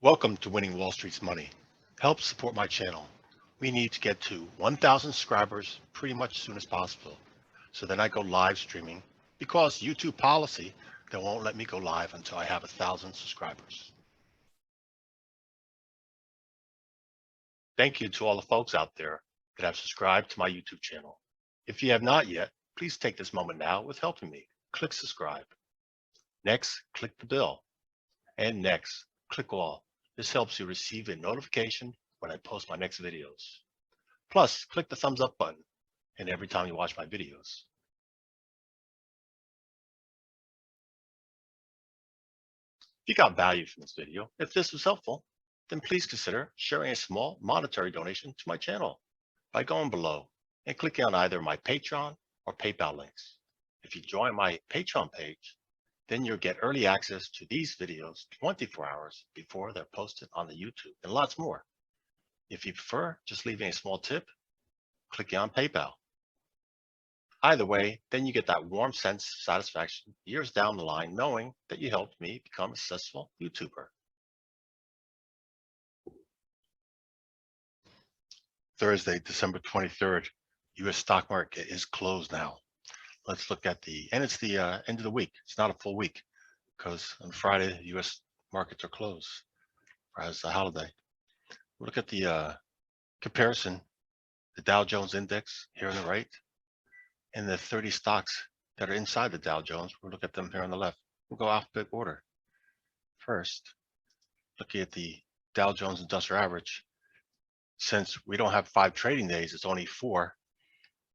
Welcome to Winning Wall Street's Money. Help support my channel. We need to get to 1,000 subscribers pretty much as soon as possible. So then I go live streaming because YouTube policy, they won't let me go live until I have 1,000 subscribers. Thank you to all the folks out there that have subscribed to my YouTube channel. If you have not yet, please take this moment now with helping me. Click subscribe. Next, click the bell. And next, click all. This helps you receive a notification when I post my next videos. Plus, click the thumbs up button and every time you watch my videos. If you got value from this video, if this was helpful, then please consider sharing a small monetary donation to my channel by going below and clicking on either my Patreon or PayPal links. If you join my Patreon page, then you'll get early access to these videos 24 hours before they're posted on the YouTube and lots more. If you prefer just leaving a small tip, click on PayPal. Either way, then you get that warm sense of satisfaction years down the line knowing that you helped me become a successful YouTuber. Thursday, December 23rd, U.S. stock market is closed now. Let's look at and it's the end of the week. It's not a full week because on Friday, the U.S. markets are closed as a holiday. We'll look at the comparison, the Dow Jones index here on the right, and the 30 stocks that are inside the Dow Jones. We'll look at them here on the left. We'll go alphabetical order. First, looking at the Dow Jones Industrial Average. Since we don't have 5 trading days, it's only 4.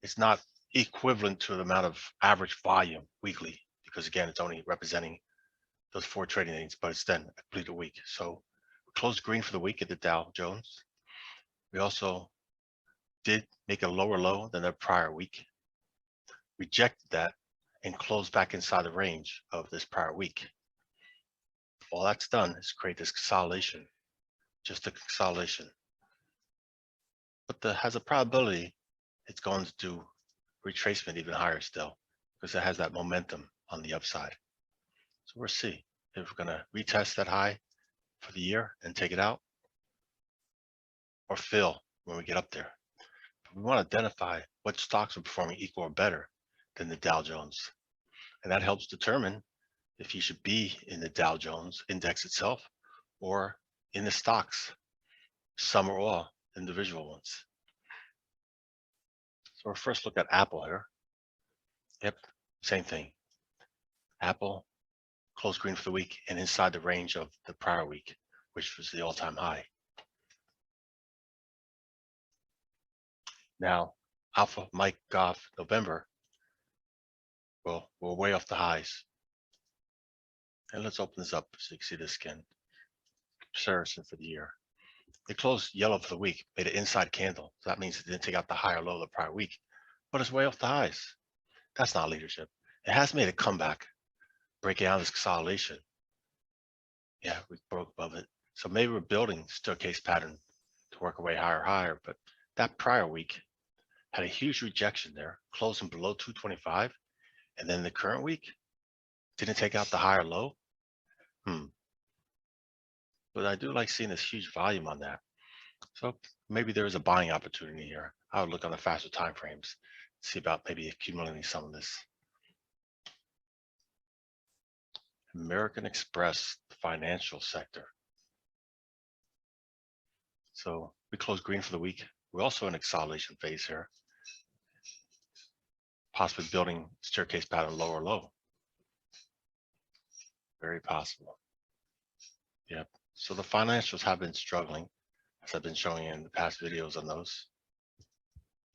It's not equivalent to the amount of average volume weekly, because again, it's only representing those 4 trading days, but it's then a complete week. So we closed green for the week at the Dow Jones. We also did make a lower low than the prior week, rejected that, and closed back inside the range of this prior week. All that's done is create this consolidation, just a consolidation. But has a probability it's going to do retracement even higher still, because it has that momentum on the upside. So we'll see if we're going to retest that high for the year and take it out, or fill when we get up there. But we want to identify what stocks are performing equal or better than the Dow Jones. And that helps determine if you should be in the Dow Jones index itself or in the stocks, some or all individual ones. So we'll first look at Apple here. Yep, same thing. Apple closed green for the week and inside the range of the prior week, which was the all-time high. Now, Alpha Mike Golf November, well, we're way off the highs. And let's open this up so you can see this again. Comparison for the year. It closed yellow for the week, made an inside candle. So that means it didn't take out the higher low of the prior week, but it's way off the highs. That's not leadership. It has made a comeback, breaking out this consolidation. Yeah, we broke above it. So maybe we're building staircase pattern to work our way higher, but that prior week had a huge rejection there, closing below 225. And then the current week didn't take out the higher low. But I do like seeing this huge volume on that. So maybe there is a buying opportunity here. I would look on the faster time frames, see about maybe accumulating some of this. American Express, the financial sector. So we closed green for the week. We're also in a consolidation phase here, possibly building staircase pattern lower low. Very possible. Yep. So the financials have been struggling, as I've been showing you in the past videos on those,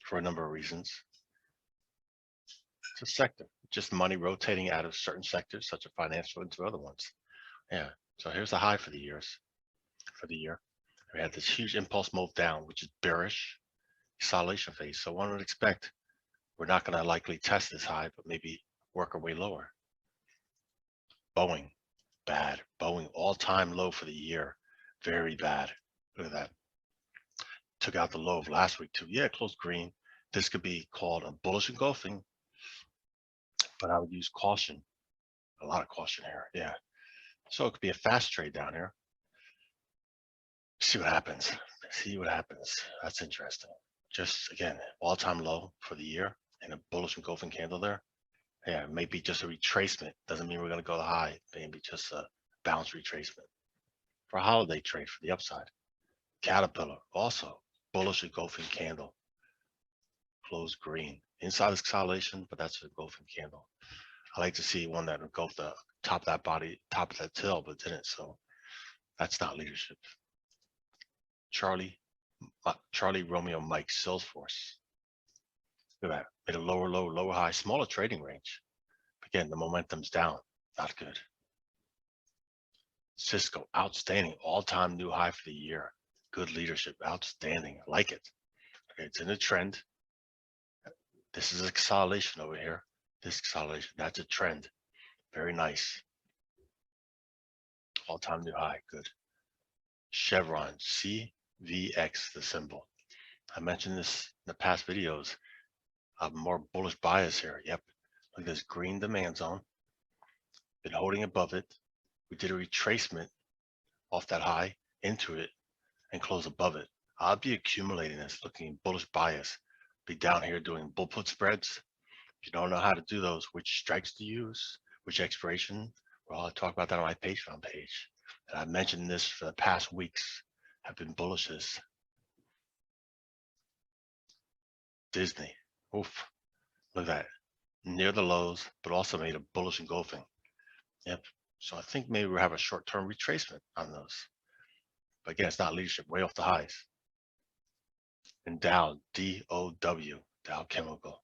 for a number of reasons. It's a sector, just money rotating out of certain sectors, such as financial, into other ones. Yeah. So here's the high for the year. We had this huge impulse move down, which is bearish consolidation phase. So one would expect we're not going to likely test this high, but maybe work our way lower. Boeing, bad. Boeing all-time low for the year, very bad. Look at that. Took out the low of last week too. Yeah, it closed green. This could be called a bullish engulfing, but I would use caution, a lot of caution here. Yeah. So it could be a fast trade down here. See what happens. See what happens. That's interesting. Just again, all-time low for the year and a bullish engulfing candle there. Yeah, maybe just a retracement. Doesn't mean we're going to go to high. Maybe just a bounce retracement for a holiday trade for the upside. Caterpillar also bullish engulfing candle. Closed green. Inside is consolidation, but that's an engulfing candle. I like to see one that engulfed the top of that body, top of that tail, but didn't. So that's not leadership. Charlie Romeo Mike Salesforce. Look at that. Made a lower low, lower high, smaller trading range. Again, the momentum's down. Not good. Cisco, outstanding. All-time new high for the year. Good leadership. Outstanding. I like it. Okay, it's in a trend. This is a consolidation over here. This consolidation. That's a trend. Very nice. All-time new high. Good. Chevron, CVX, the symbol. I mentioned this in the past videos. A more bullish bias here. Yep. Look at this green demand zone. Been holding above it. We did a retracement off that high into it and close above it. I'll be accumulating this, looking bullish bias. Be down here doing bull put spreads. If you don't know how to do those, which strikes to use, which expiration, well, I'll talk about that on my Patreon page. And I've mentioned this for the past weeks. Have been bullishes. Disney. Oof. Look at that. Near the lows, but also made a bullish engulfing. Yep. So I think maybe we'll have a short-term retracement on those. But again, it's not leadership, way off the highs. And Dow, D-O-W, Dow Chemical.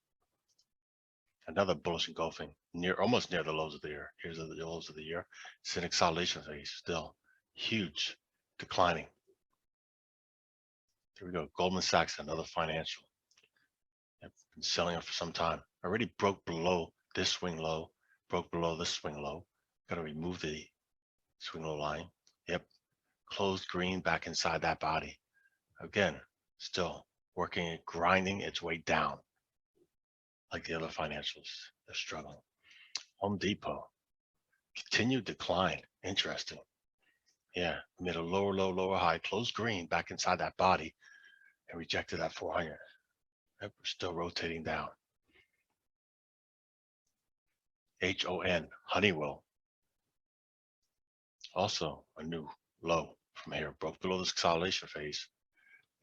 Another bullish engulfing, almost near the lows of the year. Here's the lows of the year. It's in consolidation phase, still huge, declining. Here we go. Goldman Sachs, another financial. Yep, been selling it for some time. Already broke below this swing low, broke below this swing low. Got to remove the swing low line. Yep, closed green back inside that body. Again, still working, grinding its way down. Like the other financials, they're struggling. Home Depot, continued decline. Interesting. Yeah, made a lower low, lower high, closed green back inside that body and rejected that 400. We're still rotating down. HON, Honeywell. Also a new low from here, broke below this consolidation phase.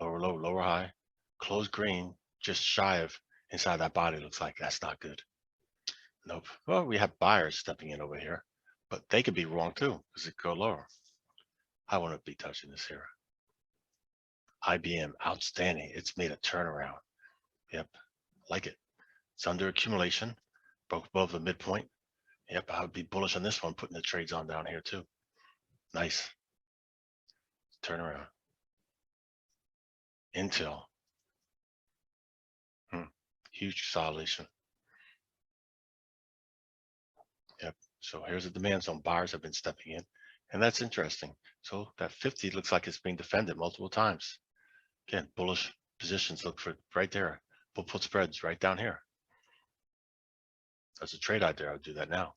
Lower low, lower high, closed green, just shy of inside that body. Looks like that's not good. Nope. Well, we have buyers stepping in over here, but they could be wrong too because it could go lower. I wouldn't be touching this here. IBM, outstanding. It's made a turnaround. Yep, like it. It's under accumulation, broke above the midpoint. Yep, I would be bullish on this one, putting the trades on down here too. Nice. Turnaround. Intel. Huge consolidation. Yep. So here's the demand zone. Buyers have been stepping in, and that's interesting. So that 50 looks like it's being defended multiple times. Again, bullish positions look for right there. We'll put spreads right down here. That's a trade out there. I would do that now.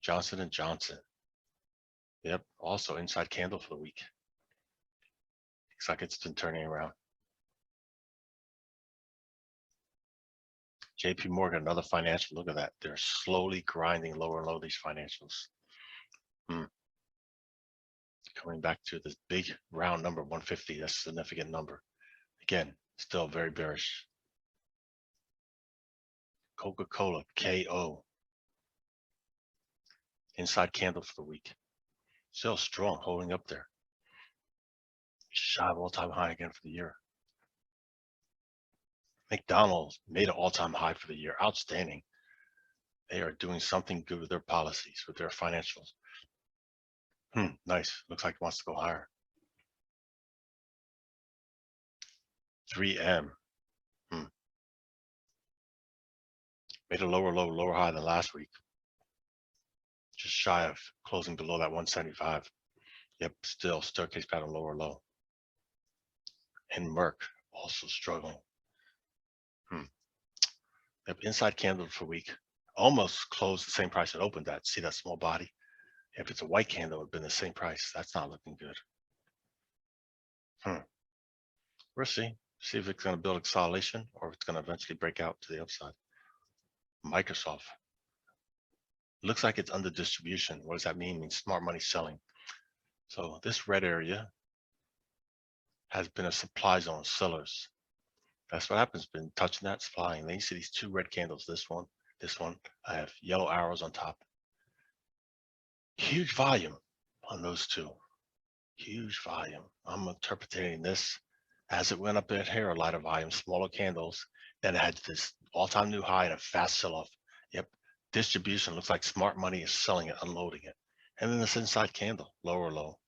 Johnson & Johnson. Yep. Also inside candle for the week. Looks like it's been turning around. JP Morgan, another financial. Look at that. They're slowly grinding lower and low, these financials. Coming back to this big round number, 150. That's a significant number. Again, still very bearish. Coca-Cola, KO. Inside candle for the week. Still strong, holding up there. Shy of all-time high again for the year. McDonald's made an all-time high for the year. Outstanding. They are doing something good with their policies, with their financials. Nice. Looks like it wants to go higher. 3M. Made a lower low, lower high than last week. Just shy of closing below that 175. Yep, still staircase pattern lower low. And Merck also struggling. Yep, inside candle for week. Almost closed the same price it opened at. See that small body? If it's a white candle, it would have been the same price. That's not looking good. We'll see. See if it's going to build consolidation or if it's going to eventually break out to the upside. Microsoft. Looks like it's under distribution. What does that mean? It means smart money selling. So this red area has been a supply zone, sellers. That's what happens, been touching that supply. And then you see these two red candles, this one. I have yellow arrows on top. Huge volume on those two. Huge volume. I'm interpreting this as it went up in here, a lighter volume, smaller candles. Then it had this all-time new high and a fast sell-off. Yep. Distribution looks like smart money is selling it, unloading it. And then this inside candle, lower low,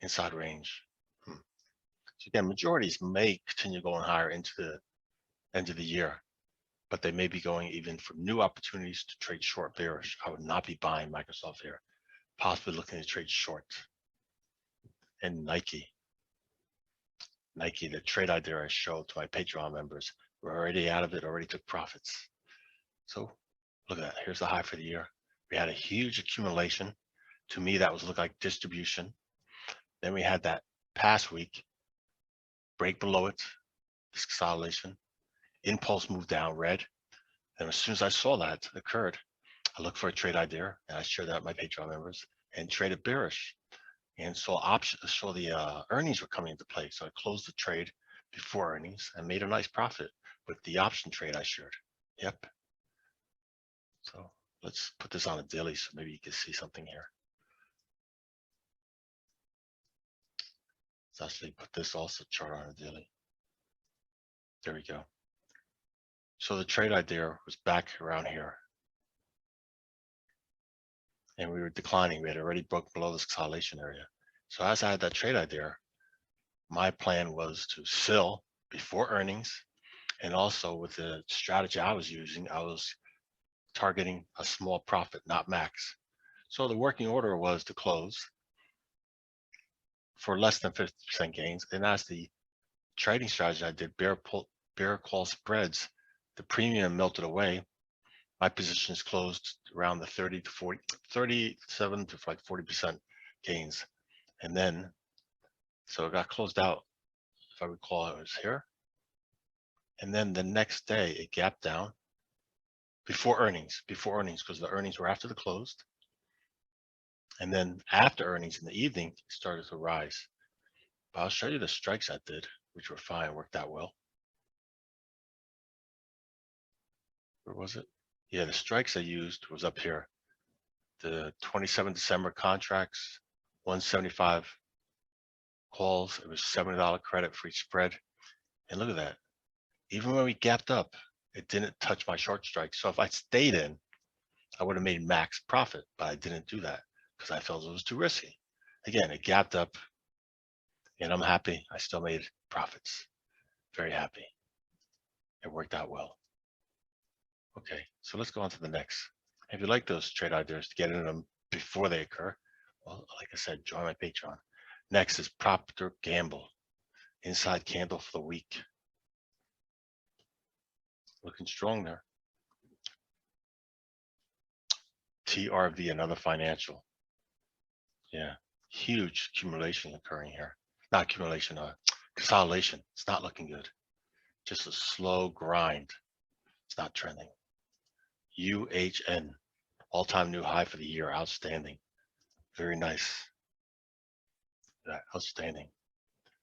inside range. So again, majorities may continue going higher into the end of the year, but they may be going even for new opportunities to trade short bearish. I would not be buying Microsoft here, possibly looking to trade short. And Nike, the trade idea I showed to my Patreon members, we're already out of it, already took profits. So look at that. Here's the high for the year. We had a huge accumulation. To me, that was look like distribution. Then we had that past week break below it, this consolidation, impulse move down red. And as soon as I saw that occurred, I looked for a trade idea and I shared that with my Patreon members and traded bearish and saw the earnings were coming into play. So I closed the trade before earnings and made a nice profit with the option trade I shared. Yep. So let's put this on a daily so maybe you can see something here. Let's actually put this also chart on a daily. There we go. So the trade idea was back around here. And we were declining. We had already broke below this consolidation area. So as I had that trade idea, my plan was to sell before earnings. And also with the strategy I was using, I was targeting a small profit, not max. So the working order was to close for less than 50% gains. And as the trading strategy I did, bear call spreads, the premium melted away. My positions closed around the 37 to like 40% gains. And then, so it got closed out, if I recall, it was here. And then the next day it gapped down before earnings, because the earnings were after the closed. And then after earnings in the evening, it started to rise. But I'll show you the strikes I did, which were fine, worked out well. Where was it? Yeah, the strikes I used was up here. The 27 December contracts, 175 calls. It was $70 credit for each spread. And look at that. Even when we gapped up, it didn't touch my short strike. So if I stayed in, I would have made max profit, but I didn't do that because I felt it was too risky. Again, it gapped up and I'm happy. I still made profits. Very happy. It worked out well. Okay, so let's go on to the next. If you like those trade ideas to get into them before they occur, well, like I said, join my Patreon. Next is Procter & Gamble. Inside candle for the week. Looking strong there. TRV, another financial. Yeah, huge accumulation occurring here. Not accumulation, consolidation. It's not looking good. Just a slow grind. It's not trending. UHN, all-time new high for the year. Outstanding. Very nice. Yeah, outstanding.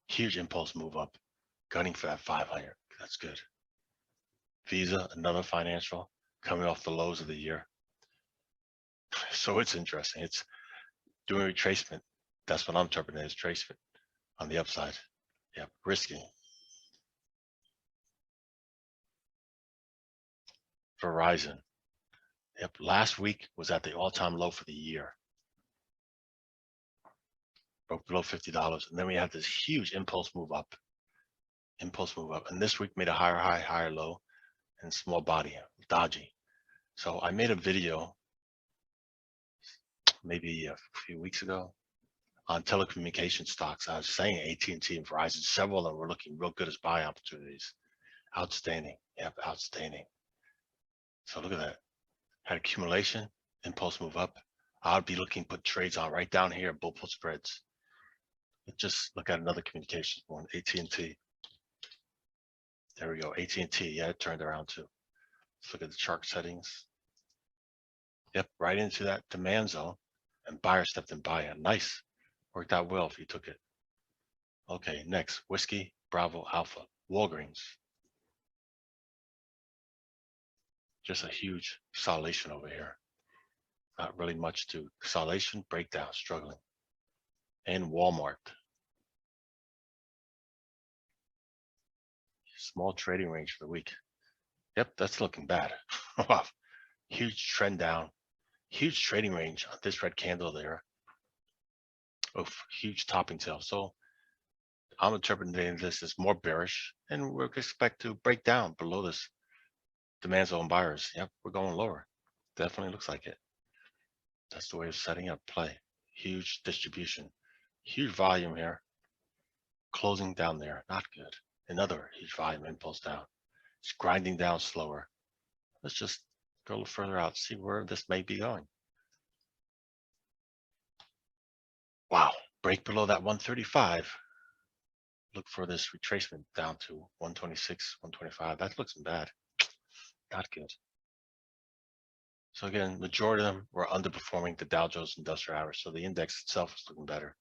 Huge impulse move up. Gunning for that 500. That's good. Visa, another financial, coming off the lows of the year. So it's interesting. It's doing retracement. That's what I'm interpreting as retracement on the upside. Yeah, risky. Verizon. Yep, last week was at the all-time low for the year. Broke below $50. And then we had this huge impulse move up. And this week made a higher high, higher low, and small body, dodgy. So I made a video maybe a few weeks ago on telecommunication stocks. I was saying AT&T and Verizon, several of them were looking real good as buy opportunities. Outstanding. Yep, outstanding. So look at that. Had accumulation, impulse move up. I'd be looking, put trades on right down here, bull put spreads. Let's just look at another communications one, AT&T. There we go, AT&T, yeah, it turned around too. Let's look at the chart settings. Yep, right into that demand zone, and buyer stepped in buy it. Nice, worked out well if you took it. Okay, next, Whiskey, Bravo, Alpha, Walgreens. Just a huge consolidation over here. Not really much to consolidation, breakdown, struggling. And Walmart. Small trading range for the week. Yep, that's looking bad. Wow, huge trend down. Huge trading range on this red candle there. Oof, huge topping tail. So I'm interpreting this as more bearish, and we expect to break down below this demand zone buyers. Yep, we're going lower. Definitely looks like it. That's the way of setting up play. Huge distribution, huge volume here. Closing down there, not good. Another huge volume impulse down. It's grinding down slower. Let's just go a little further out, see where this may be going. Wow, break below that 135. Look for this retracement down to 126, 125. That looks bad. Not good. So again, majority of them were underperforming the Dow Jones Industrial Average. So the index itself is looking better.